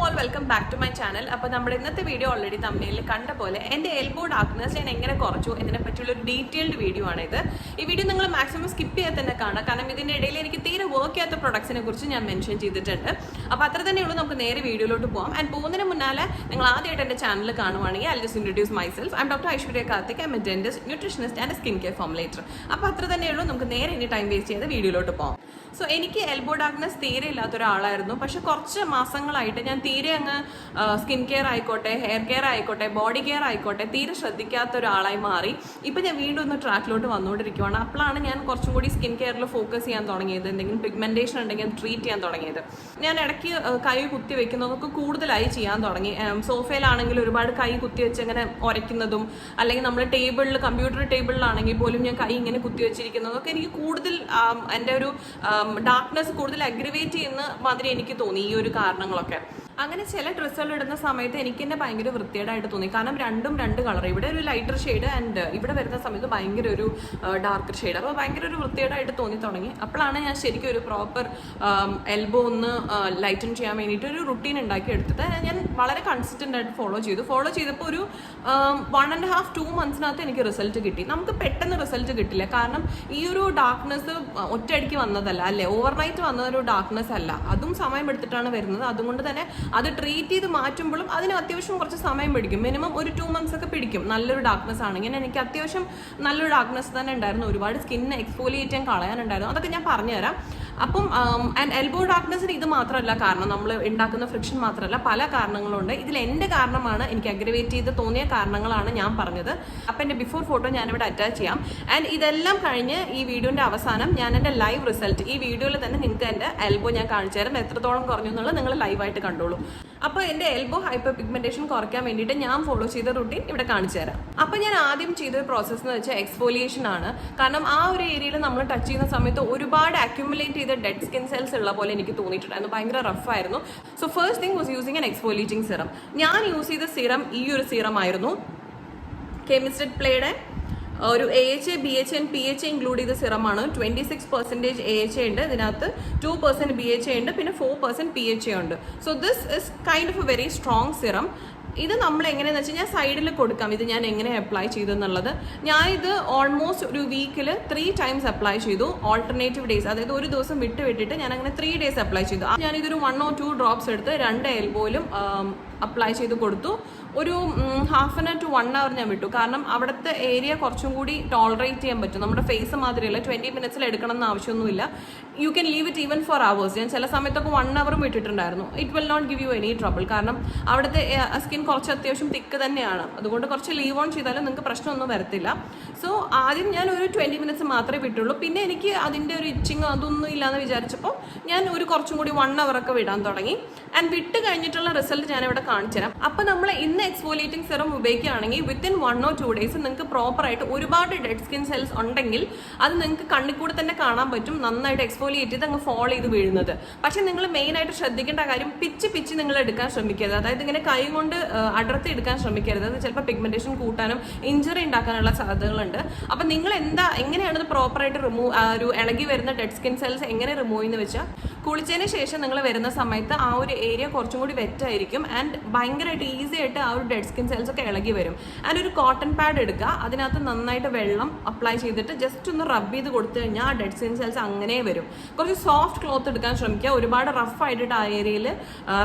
All welcome back to my channel. അപ്പോൾ നമ്മുടെ ഇന്നത്തെ വീഡിയോ ഓൾറെഡി തമ്മിൽ കണ്ട പോലെ എൻ്റെ എൽബോ ഡാർക്ക്നെസ് ഞാൻ എങ്ങനെ കുറച്ചു എന്നതിനെ പറ്റിയുള്ള ഒരു ഡീറ്റെയിൽഡ് വീഡിയോ ആണിത്. ഈ വീഡിയോ നിങ്ങൾ മാക്സിമം സ്കിപ്പ് ചെയ്യാൻ തന്നെ കാണുക, കാരണം ഇതിൻ്റെ ഇടയിൽ എനിക്ക് തീരെ വർക്ക് ചെയ്യാത്ത പ്രൊഡക്ട്സിനെ കുറിച്ച് ഞാൻ മെൻഷൻ ചെയ്തിട്ടുണ്ട്. അപ്പോൾ അത്ര തന്നെയുള്ളൂ, നമുക്ക് നേരെ വീഡിയോയിലോട്ട് പോകാം. ആൻഡ് പോകുന്നതിന് മുന്നാലെ നിങ്ങൾ ആദ്യമായിട്ട് എൻ്റെ ചാനൽ കാണുവാണെങ്കിൽ I just introduce myself. I am doctor Aishwarya Karthik. I am a dentist, nutritionist and skin care formulator. അപ്പോൾ അത്ര തന്നെയുള്ളൂ, നമുക്ക് നേരെ ഇനി ടൈം വേസ്റ്റ് ചെയ്ത് വീഡിയോയിലോട്ട് പോകാം. സോ എനിക്ക് എൽബോ ഡാർക്ക്നെസ് തീരെ ഇല്ലാത്ത ഒരാളായിരുന്നു. പക്ഷെ കുറച്ച് മാസങ്ങളായിട്ട് ഞാൻ തീരെ അങ്ങ് സ്കിൻ കെയർ ആയിക്കോട്ടെ, ഹെയർ കെയർ ആയിക്കോട്ടെ, ബോഡി കെയർ ആയിക്കോട്ടെ തീരെ ശ്രദ്ധിക്കാത്ത ഒരാളായി മാറി. ഇപ്പം ഞാൻ വീണ്ടും ഒന്ന് ട്രാക്കിലോട്ട് വന്നുകൊണ്ടിരിക്കുകയാണ്. അപ്പോഴാണ് ഞാൻ കുറച്ചും കൂടി സ്കിൻ കെയറിൽ ഫോക്കസ് ചെയ്യാൻ തുടങ്ങിയത്. എന്തെങ്കിലും പിഗ്മെൻറ്റേഷൻ ഉണ്ടെങ്കിൽ അത് ട്രീറ്റ് ചെയ്യാൻ തുടങ്ങിയത്. ഞാൻ ഇടയ്ക്ക് കൈ കുത്തി വെക്കുന്നതൊക്കെ കൂടുതലായി ചെയ്യാൻ തുടങ്ങി. സോഫയിലാണെങ്കിൽ ഒരുപാട് കൈ കുത്തി വെച്ച് ഇങ്ങനെ ഉരയ്ക്കുന്നതും, അല്ലെങ്കിൽ നമ്മൾ ടേബിളിൽ കമ്പ്യൂട്ടർ ടേബിളിലാണെങ്കിൽ പോലും ഞാൻ കൈ ഇങ്ങനെ കുത്തി വെച്ചിരിക്കുന്നതൊക്കെ എനിക്ക് കൂടുതൽ എൻ്റെ ഒരു ഡാർക്ക്നെസ് കൂടുതൽ അഗ്രിവേറ്റ് ചെയ്യുന്ന മാതിരി എനിക്ക് തോന്നി ഈ ഒരു കാരണങ്ങളൊക്കെ. അങ്ങനെ ചില ഡ്രസ്സുകൾ ഇടുന്ന സമയത്ത് എനിക്ക് തന്നെ ഭയങ്കര വൃത്തികേടായിട്ട് തോന്നി. കാരണം രണ്ടും രണ്ട് കളർ, ഇവിടെ ഒരു ലൈറ്റർ ഷെയ്ഡ് ആൻഡ് ഇവിടെ വരുന്ന സമയത്ത് ഭയങ്കര ഒരു ഡാർക്കർ ഷെയ്ഡ്. അപ്പോൾ ഭയങ്കര ഒരു വൃത്തികേടായിട്ട് തോന്നി തുടങ്ങി. അപ്പോഴാണ് ഞാൻ ശരിക്കും ഒരു പ്രോപ്പർ എൽബോ ഒന്ന് ലൈറ്റൻ ചെയ്യാൻ വേണ്ടിയിട്ട് ഒരു റുട്ടീൻ ഉണ്ടാക്കി എടുത്തത്. ഞാൻ വളരെ കൺസിസ്റ്റൻ്റ് ആയിട്ട് ഫോളോ ചെയ്തപ്പോൾ ഒരു 1.5-2 മന്ത്സിനകത്ത് എനിക്ക് റിസൾട്ട് കിട്ടി. നമുക്ക് പെട്ടെന്ന് റിസൾട്ട് കിട്ടില്ല, കാരണം ഈ ഒരു ഡാർക്ക്നെസ് ഒറ്റയടിക്ക് വന്നതല്ല, അല്ലേ, ഓവർനൈറ്റ് വന്ന ഒരു ഡാർക്ക്നെസ് അല്ല. അതും സമയമെടുത്തിട്ടാണ് വരുന്നത്. അതുകൊണ്ട് തന്നെ അത് ട്രീറ്റ് ചെയ്ത് മാറ്റുമ്പോഴും അതിന് അത്യാവശ്യം കുറച്ച് സമയം പിടിക്കും. മിനിമം ഒരു 2 മന്ത്സ് ഒക്കെ പിടിക്കും. നല്ലൊരു ഡാർക്ക്നെസ് ആണെങ്കിൽ എനിക്ക് അത്യാവശ്യം നല്ലൊരു ഡാർക്ക്നെസ് തന്നെ ഉണ്ടായിരുന്നു. ഒരുപാട് സ്കിന്ന് എക്സ്ഫോലിയേറ്റ് ചെയ്യാൻ കളയാനുണ്ടായിരുന്നു. അതൊക്കെ ഞാൻ പറഞ്ഞുതരാം. അപ്പം ആൻഡ് എൽബോ ഡാർക്ക്നെസ്സിന് ഇത് മാത്രമല്ല കാരണം, നമ്മൾ ഉണ്ടാക്കുന്ന ഫ്രിക്ഷൻ മാത്രമല്ല, പല കാരണങ്ങളുണ്ട്. ഇതിൽ എൻ്റെ കാരണമാണ്, എനിക്ക് അഗ്രവേറ്റ് ചെയ്ത് തോന്നിയ കാരണങ്ങളാണ് ഞാൻ പറഞ്ഞത്. അപ്പം എൻ്റെ ബിഫോർ ഫോട്ടോ ഞാനിവിടെ അറ്റാച്ച് ചെയ്യാം. ആൻഡ് ഇതെല്ലാം കഴിഞ്ഞ് ഈ വീഡിയോൻ്റെ അവസാനം ഞാൻ എൻ്റെ ലൈവ് റിസൾട്ട് ഈ വീഡിയോയിൽ തന്നെ നിങ്ങൾക്ക് എൻ്റെ എൽബോ ഞാൻ കാണിച്ചു തരാം. എത്രത്തോളം കുറഞ്ഞു എന്നുള്ളത് നിങ്ങൾ ലൈവായിട്ട് കണ്ടോളൂ. അപ്പോൾ എൻ്റെ എൽബോ ഹൈപ്പർ പിഗ്മെന്റേഷൻ കുറയ്ക്കാൻ വേണ്ടിയിട്ട് ഞാൻ ഫോളോ ചെയ്ത റുട്ടീൻ ഇവിടെ കാണിച്ചു തരാം. അപ്പോൾ ഞാൻ ആദ്യം ചെയ്ത പ്രോസസ്സ് എന്ന് വെച്ചാൽ എക്സ്ഫോലിയേഷൻ ആണ്. കാരണം ആ ഒരു ഏരിയയിൽ നമ്മൾ ടച്ച് ചെയ്യുന്ന സമയത്ത് ഒരുപാട് അക്യുമുലേറ്റ് ചെയ്ത ഡെഡ് സ്കിൻ സെൽസ് ഉള്ള പോലെ എനിക്ക് തോന്നിയിട്ടുണ്ടായിരുന്നു. ഭയങ്കര റഫ് ആയിരുന്നു. So first thing was using an exfoliating serum. ഞാൻ യൂസ് ചെയ്ത സിറം ഈ ഒരു സിറം ആയിരുന്നു. കെമിസ്റ്റഡ് പ്ലേയുടെ ഒരു AHA, BHA and PHA include ചെയ്ത സിറമാണ്. 26% AHA ഉണ്ട്, ഇതിനകത്ത് 2% BHA ഉണ്ട്, പിന്നെ 4% PHA ഉണ്ട്. So this is kind of A very strong serum. ഇത് നമ്മൾ എങ്ങനെയാണെന്ന് വെച്ചാൽ ഞാൻ സൈഡിൽ കൊടുക്കാം ഇത് ഞാൻ എങ്ങനെ അപ്ലൈ ചെയ്തെന്നുള്ളത്. ഞാനിത് ഓൾമോസ്റ്റ് ഒരു വീക്കിൽ 3 ടൈംസ് അപ്ലൈ ചെയ്തു. ഓൾട്ടർനേറ്റീവ് ഡേയ്സ്, അതായത് ഒരു ദിവസം വിട്ടിട്ട് ഞാൻ അങ്ങനെ 3 ഡേയ്സ് അപ്ലൈ ചെയ്തു. ഞാനിതൊരു 1 or 2 ഡ്രോപ്സ് എടുത്ത് 2 എൽബോയിലും അപ്ലൈ ചെയ്ത് കൊടുത്തു. ഒരു 1/2 hour to 1 hour ഞാൻ വിട്ടു. കാരണം അവിടുത്തെ ഏരിയ കുറച്ചും കൂടി ടോളറേറ്റ് ചെയ്യാൻ പറ്റും. നമ്മുടെ ഫേസ് മാതിരിയല്ല 20 minutes എടുക്കണം എന്ന് ആവശ്യമൊന്നുമില്ല. You can leave it even for hours. ഞാൻ ചില സമയത്തൊക്കെ 1 hour വിട്ടിട്ടുണ്ടായിരുന്നു. It will not give you any trouble. കാരണം അവിടുത്തെ സ്കിൻ കുറച്ച് അത്യാവശ്യം തിക്ക് തന്നെയാണ്. അതുകൊണ്ട് കുറച്ച് ലീവ് ഓൺ ചെയ്താലും നിങ്ങൾക്ക് പ്രശ്നമൊന്നും വരത്തില്ല. സോ ആദ്യം ഞാൻ ഒരു 20 minutes മാത്രമേ വിട്ടുള്ളൂ. പിന്നെ എനിക്ക് അതിൻ്റെ ഒരു ഇച്ചിങ് അതൊന്നും ഇല്ലാന്ന് വിചാരിച്ചപ്പോൾ ഞാൻ ഒരു കുറച്ചും കൂടി 1 hour ഒക്കെ വിടാൻ തുടങ്ങി. ആൻഡ് വിട്ട് കഴിഞ്ഞിട്ടുള്ള റിസൾട്ട് ഞാനിവിടെ കാണിച്ചു തരാം. അപ്പോൾ നമ്മൾ ഇന്ന് എക്സ്ഫോലിയേറ്റിംഗ് സിറം ഉപയോഗിക്കുകയാണെങ്കിൽ വിത്തിൻ 1 or 2 days നിങ്ങൾക്ക് പ്രോപ്പറായിട്ട് ഒരുപാട് ഡെഡ് സ്കിൻ സെൽസ് ഉണ്ടെങ്കിൽ അത് നിങ്ങൾക്ക് കണ്ണിൽ കൂടെ തന്നെ കാണാൻ പറ്റും. നന്നായിട്ട് എക്സ്ഫോലിയേറ്റ് ചെയ്ത് അങ്ങ് ഫോൾ ചെയ്ത് വീഴുന്നത്. പക്ഷെ നിങ്ങൾ മെയിനായിട്ട് ശ്രദ്ധിക്കേണ്ട കാര്യം പിച്ച് നിങ്ങൾ എടുക്കാൻ ശ്രമിക്കരുത്. അതായത് ഇങ്ങനെ കൈ കൊണ്ട് അടർത്തി എടുക്കാൻ ശ്രമിക്കരുത്. അത് ചിലപ്പോൾ പിഗ്മെന്റേഷൻ കൂട്ടാനും ഇഞ്ചറി ഉണ്ടാക്കാനുള്ള സാധ്യതകളുണ്ട്. അപ്പം നിങ്ങൾ എങ്ങനെയാണ് ഇത് പ്രോപ്പറായിട്ട് ഒരു ഇളകി വരുന്ന ഡെഡ് സ്കിൻ സെൽസ് എങ്ങനെ റിമൂവ് ചെയ്യുന്ന വെച്ചാൽ, കുളിച്ചതിന് ശേഷം നിങ്ങൾ വരുന്ന സമയത്ത് ആ ഒരു ഏരിയ കുറച്ചും കൂടി വെറ്റായിരിക്കും. ആൻഡ് ഭയങ്കരമായിട്ട് ഈസി ആയിട്ട് ആ ഒരു ഡെഡ് സ്കിൻ സെൽസ് ഒക്കെ ഇളകി വരും. ആൻഡ് ഒരു കോട്ടൺ പാഡ് എടുക്കുക, അതിനകത്ത് നന്നായിട്ട് വെള്ളം അപ്ലൈ ചെയ്തിട്ട് ജസ്റ്റ് ഒന്ന് റബ്ബ് ചെയ്ത് കൊടുത്തു കഴിഞ്ഞാൽ ആ ഡെഡ് സ്കിൻ സെൽസ് അങ്ങനെ വരും. കുറച്ച് സോഫ്റ്റ് ക്ലോത്ത് എടുക്കാൻ ശ്രമിക്കുക. ഒരുപാട് റഫ് ആയിട്ട് ആ ഏരിയയിൽ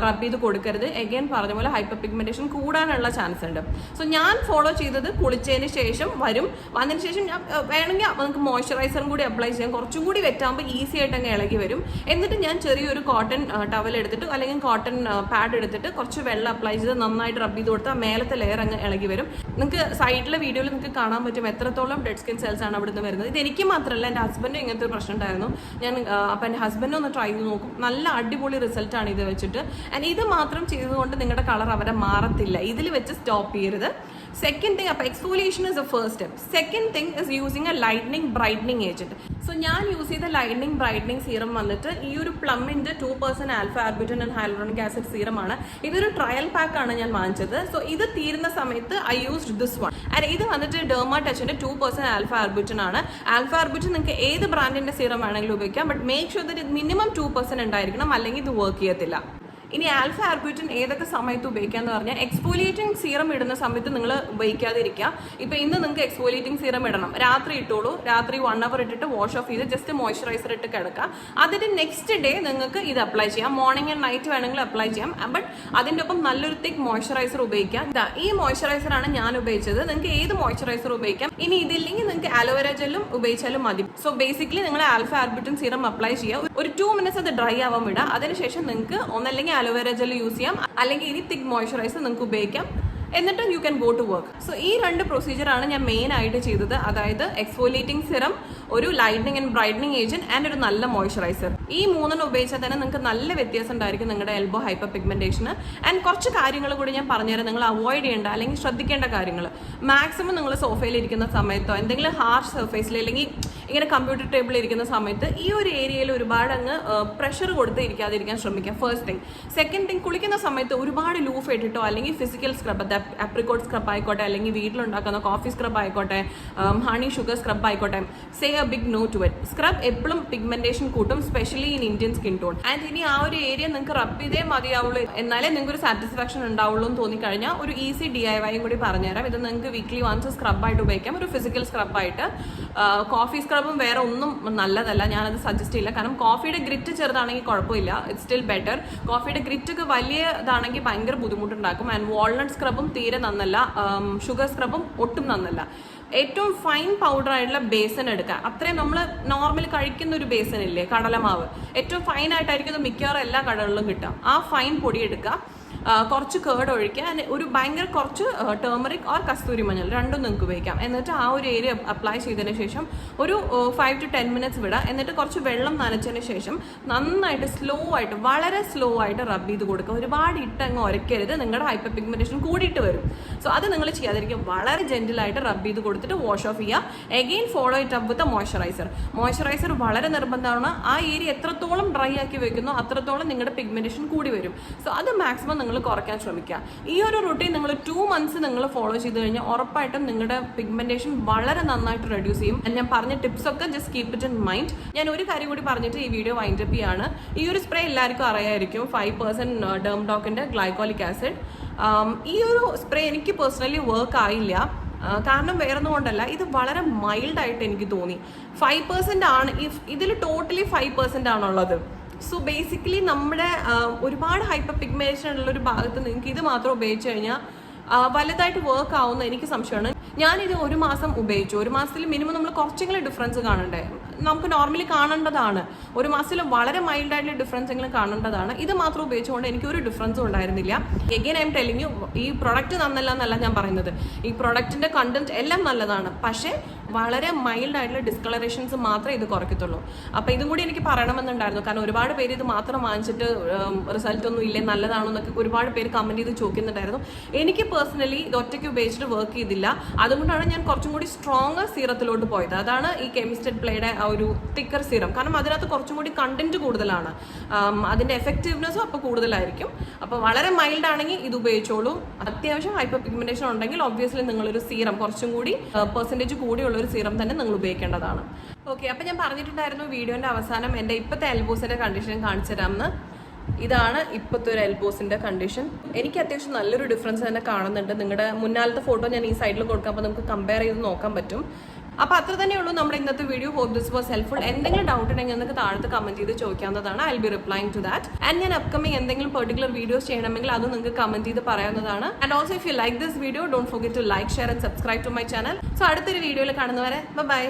റബ്ബ് ചെയ്ത് കൊടുക്കരുത്. എഗെയിൻ പറഞ്ഞ പോലെ ഹൈപ്പർ പിഗ്മെന്റേഷൻ കൂടാനുള്ള ചാൻസ് ഉണ്ട്. സോ ഞാൻ ഫോളോ ചെയ്തത് കുളിച്ചതിന് ശേഷം വന്നതിന് ശേഷം ഞാൻ വേണമെങ്കിൽ നമുക്ക് മോയ്സ്ചറൈസറും കൂടി അപ്ലൈ ചെയ്യാം. കുറച്ചും കൂടി വെറ്റാകുമ്പോൾ ഈസി ആയിട്ട് അങ്ങ് ഇളകി വരും. എന്നിട്ട് ഞാൻ ചെറിയൊരു കോട്ടൺ ടവൽ എടുത്തിട്ട് അല്ലെങ്കിൽ കോട്ടൺ പാഡ് എടുത്തിട്ട് കുറച്ച് വെള്ളം അപ്ലൈ ചെയ്ത് നന്നായിട്ട് റബ്ബ് ചെയ്ത് കൊടുത്താൽ മേലത്തെ ലെയർ അങ്ങ് ഇളകി വരും. നിങ്ങൾക്ക് സൈഡിലെ വീഡിയോയിൽ നിങ്ങൾക്ക് കാണാൻ പറ്റും എത്രത്തോളം ഡെഡ് സ്കിൻ സെൽസ് ആണ് അവിടെ നിന്ന് വരുന്നത്. ഇത് എനിക്ക് മാത്രമല്ല, എൻ്റെ ഹസ്ബൻഡും ഇങ്ങനത്തെ ഒരു പ്രശ്നം ഉണ്ടായിരുന്നു. അപ്പം എൻ്റെ ഹസ്ബൻഡ് ഒന്ന് ട്രൈ ചെയ്ത് നോക്കും. നല്ല അടിപൊളി റിസൾട്ടാണ് ഇത് വെച്ചിട്ട്. ആൻഡ് ഇത് മാത്രം ചെയ്തുകൊണ്ട് നിങ്ങളുടെ കളർ അവരെ മാറത്തില്ല. ഇതിൽ വെച്ച് സ്റ്റോപ്പ് ചെയ്യരുത്. സെക്കൻഡ് തിങ്, അപ്പോൾ exfoliation is A first step. Second thing is using A lightening brightening agent. So ഞാൻ യൂസ് ചെയ്ത ലൈറ്റനിങ് ബ്രൈറ്റനിങ് സീറം വന്നിട്ട് ഈ ഒരു പ്ലമ്മിൻ്റെ 2% ആൽഫ ആർബിറ്റൻ ആൻഡ് ഹൈലൂറോണിക് ആസിഡ് സീറമാണ്. ഇതൊരു ട്രയൽ പാക്കാണ് ഞാൻ വാങ്ങിച്ചത്. സോ ഇത് തീരുന്ന സമയത്ത് I used this one. And ഇത് വന്നിട്ട് ഡെർമാ ടച്ചിൻ്റെ 2% ആൽഫ ആർബിറ്റൻ ആണ്. ആൽഫ ആർബിറ്റൻ നിങ്ങൾക്ക് ഏത് ബ്രാൻഡിൻ്റെ സീറം വേണമെങ്കിലും ഉപയോഗിക്കാം. ബട്ട് മേക്ക് ഷുവർ ദാറ്റ് ഇത് മിനിമം 2% ഉണ്ടായിരിക്കണം, അല്ലെങ്കിൽ ഇത് വർക്ക് ചെയ്യത്തില്ല. ഇനി ആൽഫ ആർബുറ്റിൻ ഏതൊക്കെ സമയത്ത് ഉപയോഗിക്കാന്ന് പറഞ്ഞാൽ എക്സ്ഫോലിയേറ്റിംഗ് സീറം ഇടുന്ന സമയത്ത് നിങ്ങൾ ഉപയോഗിക്കാതിരിക്കുക. ഇപ്പൊ ഇന്ന് നിങ്ങൾക്ക് എക്സ്ഫോലിയേറ്റിംഗ് സീറം ഇടണം, രാത്രി ഇട്ടോളൂ. രാത്രി 1 hour ഇട്ടിട്ട് വാഷ് ഓഫ് ചെയ്ത് ജസ്റ്റ് മോയ്സ്ചറൈസർ ഇട്ട് കിടക്കുക. അതിന്റെ നെക്സ്റ്റ് ഡേ നിങ്ങൾക്ക് ഇത് അപ്ലൈ ചെയ്യാം. മോർണിംഗ് ആൻഡ് നൈറ്റ് വേണമെങ്കിൽ അപ്ലൈ ചെയ്യാം. ബട്ട് അതിന്റെ ഒപ്പം നല്ലൊരു തിക്ക് മോയ്സ്ചറൈസർ ഉപയോഗിക്കാം. ഈ മോയ്സ്ചറൈസർ ആണ് ഞാൻ ഉപയോഗിച്ചത്. നിങ്ങൾക്ക് ഏത് മോയ്സ്ചറൈസർ ഉപയോഗിക്കാം. ഇനി ഇതില്ലെങ്കിൽ നിങ്ങൾക്ക് അലോവേര ജെല്ലും ഉപയോഗിച്ചാലും മതി. സോ ബേസിക്കലി നിങ്ങൾ ആൽഫ ആർബുറ്റിൻ സീറം അപ്ലൈ ചെയ്യുക. ഒരു 2 minutes അത് ഡ്രൈ ആവാൻ വിടുക. അതിനുശേഷം നിങ്ങൾക്ക് ഒന്നല്ലെങ്കിൽ അലോവേര ജെൽ യൂസ് ചെയ്യാം, അല്ലെങ്കിൽ ഇനി തിക്ക് മോയ്സ്ചറൈസർ നിങ്ങൾക്ക് ഉപയോഗിക്കാം. എന്നിട്ട് you can go to work. So ഈ 2 പ്രൊസീജിയറാണ് ഞാൻ മെയിൻ ആയിട്ട് ചെയ്തത്. അതായത് എക്സ്ഫോലിയേറ്റിംഗ് സിറം, ഒരു lightening and brightening agent and ഒരു നല്ല മോയ്സ്ചറൈസർ. ഈ 3 ഉപയോഗിച്ചാൽ തന്നെ നിങ്ങൾക്ക് നല്ല വ്യത്യാസം ഉണ്ടായിരിക്കും നിങ്ങളുടെ എൽബോ ഹൈപ്പർ പിഗ്മെന്റേഷന്. ആൻഡ് കുറച്ച് കാര്യങ്ങൾ കൂടി ഞാൻ പറഞ്ഞുതരാം, നിങ്ങൾ അവോയ്ഡ് ചെയ്യേണ്ട അല്ലെങ്കിൽ ശ്രദ്ധിക്കേണ്ട കാര്യങ്ങൾ. മാക്സിമം നിങ്ങൾ സോഫയിൽ ഇരിക്കുന്ന സമയത്തോ എന്തെങ്കിലും ഹാർഷ് സർഫേസിൽ അല്ലെങ്കിൽ ഇങ്ങനെ കമ്പ്യൂട്ടർ ടേബിളിൽ ഇരിക്കുന്ന സമയത്ത് ഈ ഒരു ഏരിയയിൽ ഒരുപാട് അങ്ങ് പ്രഷർ കൊടുത്ത് ഇരിക്കാതിരിക്കാൻ ശ്രമിക്കാം. First thing. സെക്കൻഡ് തിങ്, കുളിക്കുന്ന സമയത്ത് ഒരുപാട് ലൂഫ് ഇട്ടിട്ടോ അല്ലെങ്കിൽ ഫിസിക്കൽ സ്ക്രബ്, ആപ്രിക്കോട്ട് സ്ക്രബ് ആയിക്കോട്ടെ, അല്ലെങ്കിൽ വീട്ടിലുണ്ടാക്കുന്ന കോഫി സ്ക്രബ് ആയിക്കോട്ടെ, ഹണി ഷുഗർ സ്ക്രബ് ആയിക്കോട്ടെ, say a big no to it. Scrub എപ്പോഴും പിഗ്മെന്റേഷൻ കൂട്ടും, specially in Indian skin tone. And ഇനി ആ ഒരു ഏരിയ നിങ്ങൾക്ക് റബ് ചെയ്തേ മതിയാവുള്ളൂ, എന്നാലേ നിങ്ങൾക്ക് ഒരു സാറ്റിസ്ഫാക്ഷൻ ഉണ്ടാവുള്ളൂ എന്ന് തോന്നിക്കഴിഞ്ഞാൽ ഒരു ഈസി DIY കൂടി പറഞ്ഞുതരാം. ഇത് നിങ്ങൾക്ക് വീക്ക്ലി വൺസ് സ്ക്രബായിട്ട് ഉപയോഗിക്കാം, ഒരു ഫിസിക്കൽ സ്ക്രബായിട്ട്. കോഫി സ്ക്രബും വേറെ ഒന്നും നല്ലതല്ല, ഞാനത് സജസ്റ്റ് ചെയ്യില്ല. കാരണം കോഫിയുടെ ഗ്രിറ്റ് ചെറുതാണെങ്കിൽ കുഴപ്പമില്ല, ഇറ്റ്സ് സ്റ്റിൽ ബെറ്റർ. കോഫിയുടെ ഗ്രിറ്റ് ഒക്കെ വലിയതാണെങ്കിൽ ഭയങ്കര ബുദ്ധിമുട്ടുണ്ടാക്കും. ആൻഡ് വാൾനട്ട് സ്ക്രബും തീരെ നന്നല്ല, ഷുഗർ സ്ക്രബും ഒട്ടും നന്നല്ല. ഏറ്റവും ഫൈൻ പൗഡർ ആയിട്ടുള്ള ബേസൻ എടുക്കുക. അത്രയും നമ്മൾ നോർമലി കഴിക്കുന്ന ഒരു ബേസൻ ഇല്ലേ, കടലമാവ്, ഏറ്റവും ഫൈൻ ആയിട്ടായിരിക്കും മിക്കവാറും എല്ലാ കടകളിലും കിട്ടുക. ആ ഫൈൻ പൊടി എടുക്കുക, കുറച്ച് കേർഡ് ഒഴിക്കുക, ഒരു ഭയങ്കര കുറച്ച് ടേമറിക് ഓർ കസ്തൂരി മഞ്ഞൾ, രണ്ടും നിങ്ങൾക്ക് ഉപയോഗിക്കാം. എന്നിട്ട് ആ ഒരു ഏരിയ അപ്ലൈ ചെയ്തതിന് ശേഷം ഒരു 5 to 10 minutes വിടുക. എന്നിട്ട് കുറച്ച് വെള്ളം നനച്ചതിന് ശേഷം നന്നായിട്ട് സ്ലോ ആയിട്ട്, വളരെ സ്ലോ ആയിട്ട് റബ് ചെയ്ത് കൊടുക്കുക. ഒരുപാട് ഇട്ടങ്ങ് ഉരയ്ക്കരുത്, നിങ്ങളുടെ ഹൈപ്പർ പിഗ്മെന്റേഷൻ കൂടിയിട്ട് വരും. സോ അത് നിങ്ങൾ ചെയ്യാതിരിക്കും. വളരെ ജെന്റിലായിട്ട് റബ് ചെയ്ത് കൊടുത്തിട്ട് വാഷ് ഓഫ് ചെയ്യുക. Again follow it up with moisturiser. Moisturiser വളരെ നിർബന്ധമാണ്. ആ ഏരിയ എത്രത്തോളം ഡ്രൈ ആക്കി വെക്കുന്നോ അത്രത്തോളം നിങ്ങളുടെ പിഗ്മെന്റേഷൻ കൂടി വരും. സോ അത് മാക്സിമം നിങ്ങൾ കുറയ്ക്കാൻ ശ്രമിക്കുക. ഈ ഒരു റൂട്ടീൻ നിങ്ങൾ 2 months നിങ്ങൾ ഫോളോ ചെയ്ത് കഴിഞ്ഞാൽ ഉറപ്പായിട്ടും നിങ്ങളുടെ പിഗ്മെന്റേഷൻ വളരെ നന്നായിട്ട് റെഡ്യൂസ് ചെയ്യും. ഞാൻ പറഞ്ഞ ടിപ്സ് ഒക്കെ just keep it in mind. ഞാൻ ഒരു കാര്യം കൂടി പറഞ്ഞിട്ട് ഈ വീഡിയോ വൈൻഡ് അപ്പ് ചെയ്യാണ്. ഈ ഒരു സ്പ്രേ എല്ലാവർക്കും അറിയായിരിക്കും, 5% ഡെർമഡോക്കിന്റെ ഗ്ലൈക്കോളിക് ആസിഡ്. ഈ ഒരു സ്പ്രേ എനിക്ക് പേഴ്സണലി വർക്ക് ആയില്ല. കാരണം വേറൊന്നും കൊണ്ടല്ല, ഇത് വളരെ മൈൽഡായിട്ട് എനിക്ക് തോന്നി. 5% ആണ് ഇതിൽ, ടോട്ടലി 5% ആണുള്ളത്. സോ ബേസിക്കലി നമ്മുടെ ഒരുപാട് ഹൈപ്പർ പിഗ്മെന്റേഷൻ ഉള്ള ഒരു ഭാഗത്ത് നിങ്ങൾക്ക് ഇത് മാത്രം ഉപയോഗിച്ച് കഴിഞ്ഞാൽ വലുതായിട്ട് വർക്ക് ആവുന്ന എനിക്ക് സംശയമാണ്. ഞാനിത് 1 മാസം ഉപയോഗിച്ചു. 1 മാസത്തിൽ മിനിമം നമ്മൾ കുറച്ചെങ്കിലും ഡിഫറൻസ് കാണണ്ടേ, നമുക്ക് നോർമലി കാണേണ്ടതാണ്. 1 മാസത്തിൽ വളരെ മൈൽഡ് ആയിട്ടുള്ള ഡിഫറൻസ് എങ്കിലും കാണേണ്ടതാണ്. ഇത് മാത്രം ഉപയോഗിച്ചുകൊണ്ട് എനിക്ക് ഒരു ഡിഫറൻസും ഉണ്ടായിരുന്നില്ല. Again I M telling you, ഈ പ്രൊഡക്റ്റ് നന്നല്ല എന്നല്ല ഞാൻ പറയുന്നത്, ഈ പ്രൊഡക്റ്റിന്റെ കണ്ടന്റ് എല്ലാം നല്ലതാണ്. പക്ഷേ വളരെ മൈൽഡ് ആയിട്ടുള്ള ഡിസ്കളറേഷൻസ് മാത്രമേ ഇത് കുറയ്ക്കത്തുള്ളൂ. അപ്പോൾ ഇതും കൂടി എനിക്ക് പറയണമെന്നുണ്ടായിരുന്നു. കാരണം ഒരുപാട് പേര് ഇത് മാത്രം വാങ്ങിച്ചിട്ട് റിസൾട്ട് ഒന്നും ഇല്ലേ, നല്ലതാണോ എന്നൊക്കെ ഒരുപാട് പേര് കമന്റ് ചെയ്ത് ചോദിക്കുന്നുണ്ടായിരുന്നു. എനിക്ക് പേഴ്സണലി ഇത് ഒറ്റയ്ക്ക് ഉപയോഗിച്ചിട്ട് വർക്ക് ചെയ്തില്ല. അതുകൊണ്ടാണ് ഞാൻ കുറച്ചും കൂടി സ്ട്രോങ്ങർ സീറത്തിലോട്ട് പോയത്. അതാണ് ഈ കെമിസ്റ്റഡ് പ്ലേയുടെ ആ ഒരു തിക്കർ സീറം. കാരണം അതിനകത്ത് കുറച്ചും കൂടി കണ്ടന്റ് കൂടുതലാണ്, അതിന്റെ എഫക്റ്റീവ്നെസ്സും അപ്പോൾ കൂടുതലായിരിക്കും. അപ്പോൾ വളരെ മൈൽഡ് ആണെങ്കിൽ ഇത് ഉപയോഗിച്ചോളൂ. അത്യാവശ്യം ഹൈപ്പർ പിഗ്മെന്റേഷൻ ഉണ്ടെങ്കിൽ ഒബ്വിയസ്ലി നിങ്ങളൊരു സീറം, കുറച്ചും കൂടി പെർസെൻറ്റേജ് കൂടിയുള്ള ഒരു സീറം തന്നെ നിങ്ങൾ ഉപയോഗിക്കേണ്ടതാണ്. ഓക്കെ, അപ്പോൾ ഞാൻ പറഞ്ഞിട്ടുണ്ടായിരുന്നു വീഡിയോന്റെ അവസാനം എൻ്റെ ഇപ്പോഴത്തെ എൽബോസിന്റെ കണ്ടീഷൻ കാണിച്ചു തരാമെന്ന്. ഇതാണ് ഇപ്പോഴത്തെ ഒരു എൽബോസിന്റെ കണ്ടീഷൻ. എനിക്ക് അത്യാവശ്യം നല്ലൊരു ഡിഫറൻസ് തന്നെ കാണുന്നുണ്ട്. നിങ്ങളുടെ മുന്നാലത്തെ ഫോട്ടോ ഞാൻ ഈ സൈഡിൽ കൊടുക്കാം, അപ്പോൾ നമുക്ക് കമ്പയർ ചെയ്ത് നോക്കാൻ പറ്റും. അപ്പോൾ അത്ര തന്നെ ഉള്ളൂ നമ്മുടെ ഇന്നത്തെ video. Hope this was helpful. എന്തെങ്കിലും ഡൗട്ട് ഉണ്ടെങ്കിൽ നിങ്ങൾക്ക് താഴത്ത് കമന്റ് ചെയ്ത് ചോദിക്കാവുന്നതാണ്. I will be replying to that. And ഞാൻ അപ്കമിങ് എന്തെങ്കിലും പെർട്ടിക്കുലർ വീഡിയോസ് ചെയ്യണമെങ്കിൽ അത് നിങ്ങൾക്ക് കമന്റ് ചെയ്ത് പറയാവുന്നതാണ്. And also if you like this video, don't forget to like, share and subscribe to my channel. So അടുത്തൊരു വീഡിയോയിൽ കാണുന്നവരെ ബൈ.